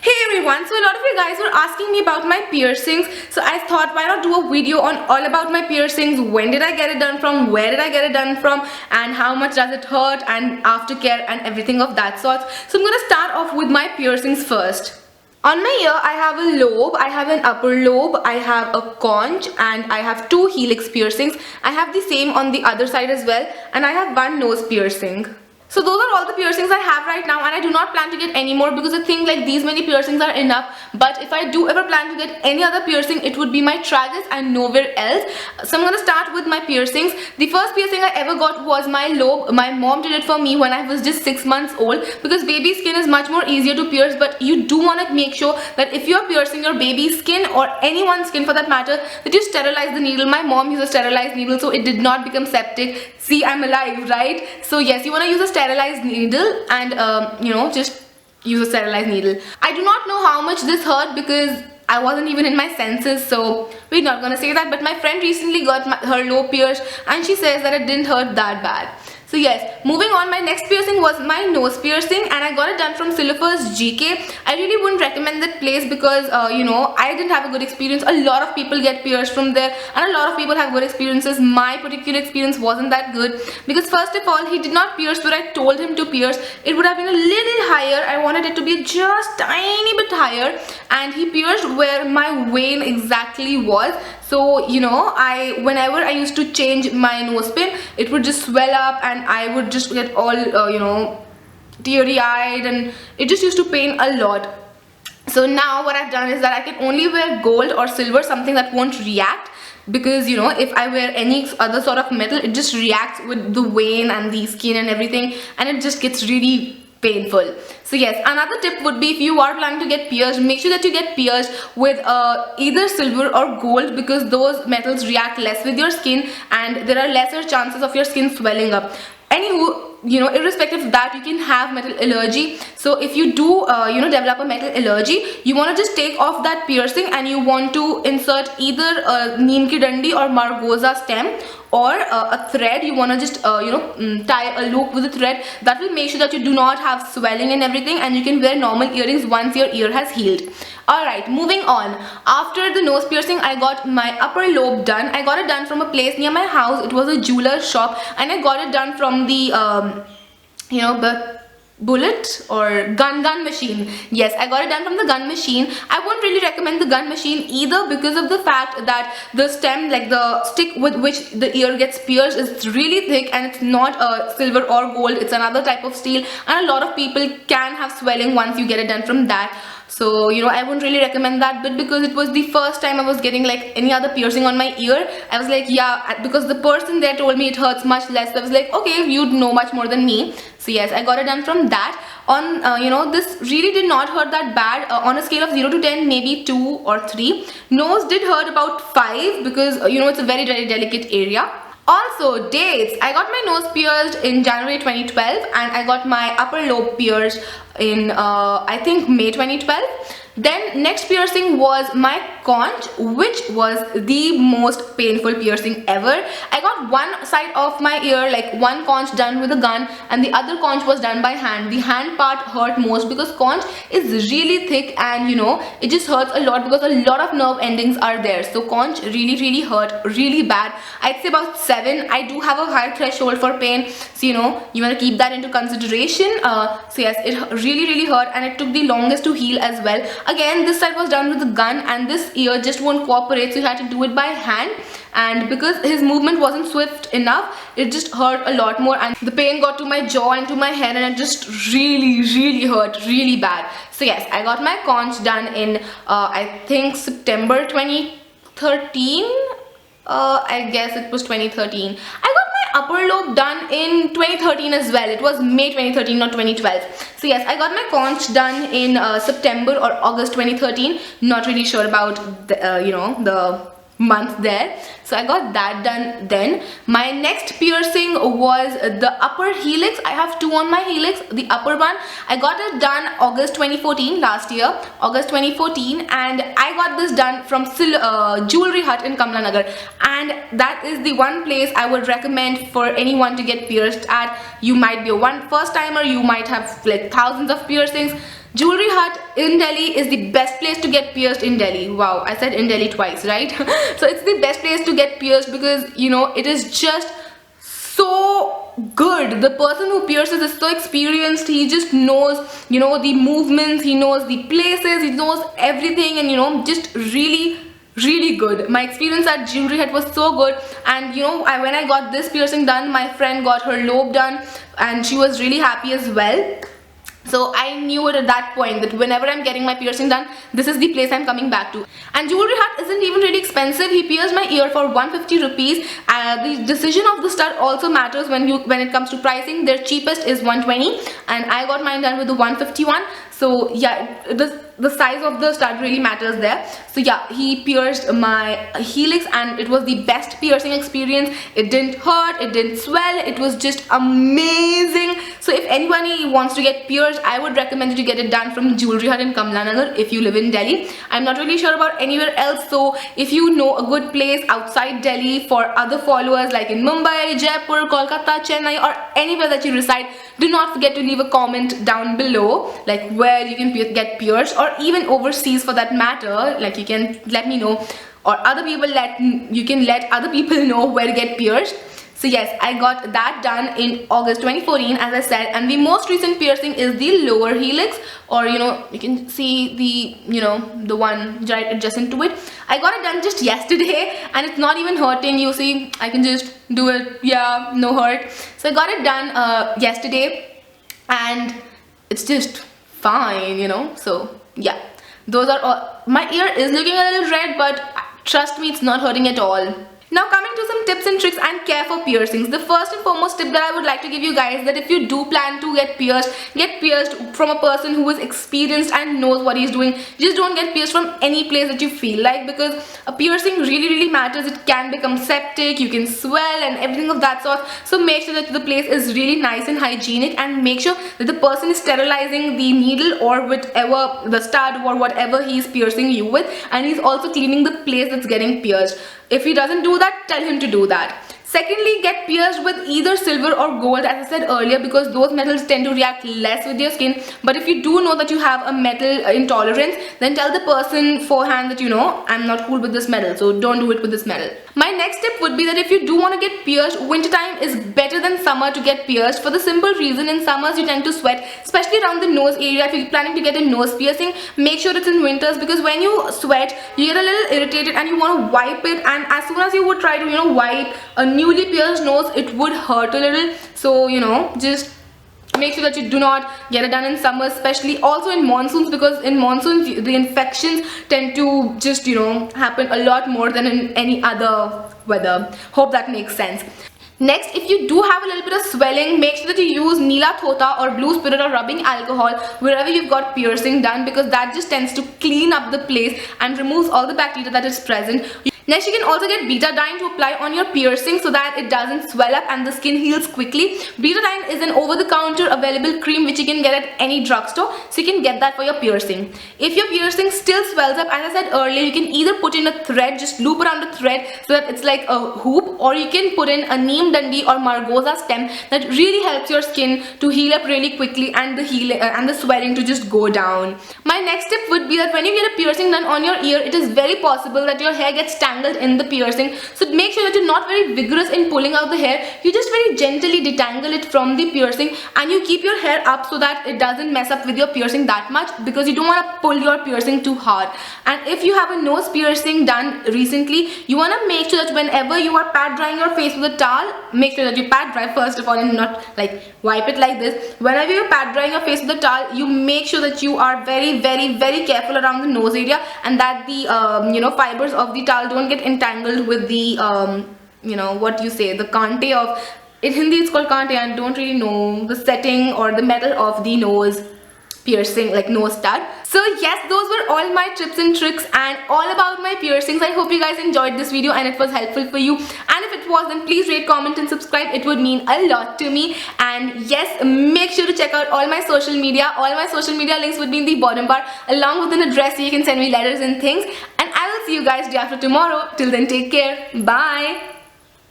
Hey everyone, so a lot of you guys were asking me about my piercings, so I thought why not do a video on all about my piercings, when did I get it done from, where did I get it done from, and how much does it hurt, and aftercare and everything of that sort. So I'm gonna start off with my piercings first. On my ear I have a lobe, I have an upper lobe, I have a conch, and I have two helix piercings. I have the same on the other side as well, and I have one nose piercing. So those are all the piercings I have right now, and I do not plan to get any more because I think like these many piercings are enough. But if I do ever plan to get any other piercing, it would be my tragus and nowhere else. So I'm gonna start with my piercings. The first piercing I ever got was my lobe. My mom did it for me when I was just 6 months old, because baby skin is much more easier to pierce, but you do want to make sure that if you're piercing your baby's skin or anyone's skin for that matter, that you sterilize the needle. My mom used a sterilized needle so it did not become septic. See, I'm alive, right? So yes, you want to use a sterilized needle and just use a sterilized needle. I do not know how much this hurt because I wasn't even in my senses, so we're not gonna say that. But my friend recently got her lobe pierced and she says that it didn't hurt that bad. So yes, moving on, my next piercing was my nose piercing, and I got it done from Silver's GK. I really wouldn't recommend that place because I didn't have a good experience. A lot of people get pierced from there and a lot of people have good experiences. My particular experience wasn't that good because first of all, he did not pierce where I told him to pierce. It would have been a little higher. I wanted it to be just tiny bit higher, and he pierced where my vein exactly was. So whenever I used to change my nose pin, it would just swell up and I would just get all teary-eyed, and it just used to pain a lot. So now what I've done is that I can only wear gold or silver, something that won't react, because if I wear any other sort of metal, it just reacts with the vein and the skin and everything, and it just gets really painful. So yes, another tip would be, if you are planning to get pierced, make sure that you get pierced with either silver or gold, because those metals react less with your skin and there are lesser chances of your skin swelling up. Anywho, irrespective of that, you can have metal allergy. So if you do develop a metal allergy, you want to just take off that piercing and you want to insert either a neem ki dandi or margosa stem, or a thread. You want to just tie a loop with a thread. That will make sure that you do not have swelling and everything, and you can wear normal earrings once your ear has healed. Alright, moving on. After the nose piercing, I got my upper lobe done. I got it done from a place near my house. It was a jeweler's shop, and I got it done from the the bullet or gun machine. Yes, I got it done from the gun machine. I won't really recommend the gun machine either, because of the fact that the stem, like the stick with which the ear gets pierced, is really thick, and it's not silver or gold. It's another type of steel, and a lot of people can have swelling once you get it done from that. So I wouldn't really recommend that. But because it was the first time I was getting like any other piercing on my ear, I was like, yeah, because the person there told me it hurts much less, so I was like, okay, you'd know much more than me. So yes, I got it done from that. On this really did not hurt that bad. On a scale of 0 to 10, maybe 2 or 3. Nose did hurt about 5, because it's a very, very delicate area. Also, dates. I got my nose pierced in January 2012, and I got my upper lobe pierced in I think May 2012. Then next piercing was my conch, which was the most painful piercing ever. I got one side of my ear, like one conch done with a gun, and the other conch was done by hand. The hand part hurt most because conch is really thick, and it just hurts a lot because a lot of nerve endings are there. So conch really hurt really bad. I'd say about 7. I do have a high threshold for pain, so you want to keep that into consideration. So yes, it really hurt, and it took the longest to heal as well. Again, this side was done with a gun, and this ear just won't cooperate, so you had to do it by hand. And because his movement wasn't swift enough, it just hurt a lot more, and the pain got to my jaw and to my head, and it just really hurt really bad. So yes, I got my conch done in I think September 2013. I guess it was 2013. I got my upper lobe done in 2013 as well. It was May 2013, not 2012. So yes, I got my conch done in September or August 2013. Not really sure about the month there. So I got that done then. My next piercing was the upper helix. I have 2 on my helix. The upper one, I got it done August 2014, last year, August 2014, and I got this done from Jewelry Hut in Kamla Nagar, and that is the one place I would recommend for anyone to get pierced at. You might be a first timer, you might have like thousands of piercings. Jewelry Hut in Delhi is the best place to get pierced in Delhi. Wow, I said in Delhi twice, right? So it's the best place to get pierced because, you know, it is just so good. The person who pierces is so experienced. He just knows, you know, the movements, he knows the places, he knows everything, and, you know, just really good. My experience at Jewelry Hut was so good. And you know, when I got this piercing done, my friend got her lobe done and she was really happy as well. So I knew it at that point that whenever I'm getting my piercing done, this is the place I'm coming back to. And Jewelry Hut isn't even really expensive. He pierced my ear for 150 rupees. The decision of the stud also matters when it comes to pricing. Their cheapest is 120 and I got mine done with the 151. So yeah, the size of the stud really matters there. So yeah, he pierced my helix and it was the best piercing experience. It didn't hurt, it didn't swell, it was just amazing. So if anybody wants to get pierced, I would recommend you to get it done from Jewelry Hut in Kamla Nagar if you live in Delhi. I'm not really sure about anywhere else, so if you know a good place outside Delhi for other followers like in Mumbai, Jaipur, Kolkata, Chennai, or anywhere that you reside, do not forget to leave a comment down below like where you can get pierced, or even overseas for that matter. Like you can let me know, or you can let other people know where to get pierced. So yes, I got that done in August 2014 as I said, and the most recent piercing is the lower helix, or you know, you can see the, you know, the one right adjacent to it. I got it done just yesterday and it's not even hurting. You see, I can just do it, yeah, no hurt. So I got it done yesterday and it's just fine, you know. So yeah, those are all. My ear is looking a little red, but trust me, it's not hurting at all. Now coming to some tips and tricks and care for piercings. The first and foremost tip that I would like to give you guys, that if you do plan to get pierced from a person who is experienced and knows what he's doing. Just don't get pierced from any place that you feel like, because a piercing really matters. It can become septic, you can swell and everything of that sort. So make sure that the place is really nice and hygienic, and make sure that the person is sterilizing the needle or whatever, the stud or whatever he's piercing you with, and he's also cleaning the place that's getting pierced. If he doesn't do that, tell him to do that. Secondly, get pierced with either silver or gold, as I said earlier, because those metals tend to react less with your skin. But if you do know that you have a metal intolerance, then tell the person beforehand that, you know, I'm not cool with this metal, so don't do it with this metal. My next tip would be that if you do want to get pierced, wintertime is better than summer to get pierced, for the simple reason in summers you tend to sweat, especially around the nose area. If you're planning to get a nose piercing, make sure it's in winters, because when you sweat, you get a little irritated and you want to wipe it, and as soon as you would try to, you know, wipe a newly pierced nose, it would hurt a little. So, you know, just make sure that you do not get it done in summer, especially also in monsoons, because in monsoons the infections tend to just, you know, happen a lot more than in any other weather. Hope that makes sense. Next, if you do have a little bit of swelling, make sure that you use Neela Thota or Blue Spirit or rubbing alcohol wherever you've got piercing done, because that just tends to clean up the place and removes all the bacteria that is present. Next, you can also get betadine to apply on your piercing so that it doesn't swell up and the skin heals quickly. Betadine is an over-the-counter available cream which you can get at any drugstore, so you can get that for your piercing. If your piercing still swells up, as I said earlier, you can either put in a thread, just loop around a thread so that it's like a hoop, or you can put in a neem dandi or margosa stem that really helps your skin to heal up really quickly and the swelling to just go down. My next tip would be that when you get a piercing done on your ear, it is very possible that your hair gets tangled in the piercing, so make sure that you're not very vigorous in pulling out the hair. You just very gently detangle it from the piercing, and you keep your hair up so that it doesn't mess up with your piercing that much, because you don't want to pull your piercing too hard. And if you have a nose piercing done recently, you want to make sure that whenever you are pat drying your face with a towel, make sure that you pat dry first of all and not like wipe it like this. Whenever you're pat drying your face with a towel, you make sure that you are very careful around the nose area, and that the you know, fibers of the towel don't get entangled with the you know, what you say, the kante of, in Hindi it's called kante, I don't really know the setting or the metal of the nose piercing, like nose stud. So yes, those were all my tips and tricks and all about my piercings. I hope you guys enjoyed this video and it was helpful for you, and if it was, then please rate, comment and subscribe. It would mean a lot to me. And yes, make sure to check out all my social media. All my social media links would be in the bottom bar, along with an address so you can send me letters and things. And I will see you guys day after tomorrow. Till then, take care. Bye.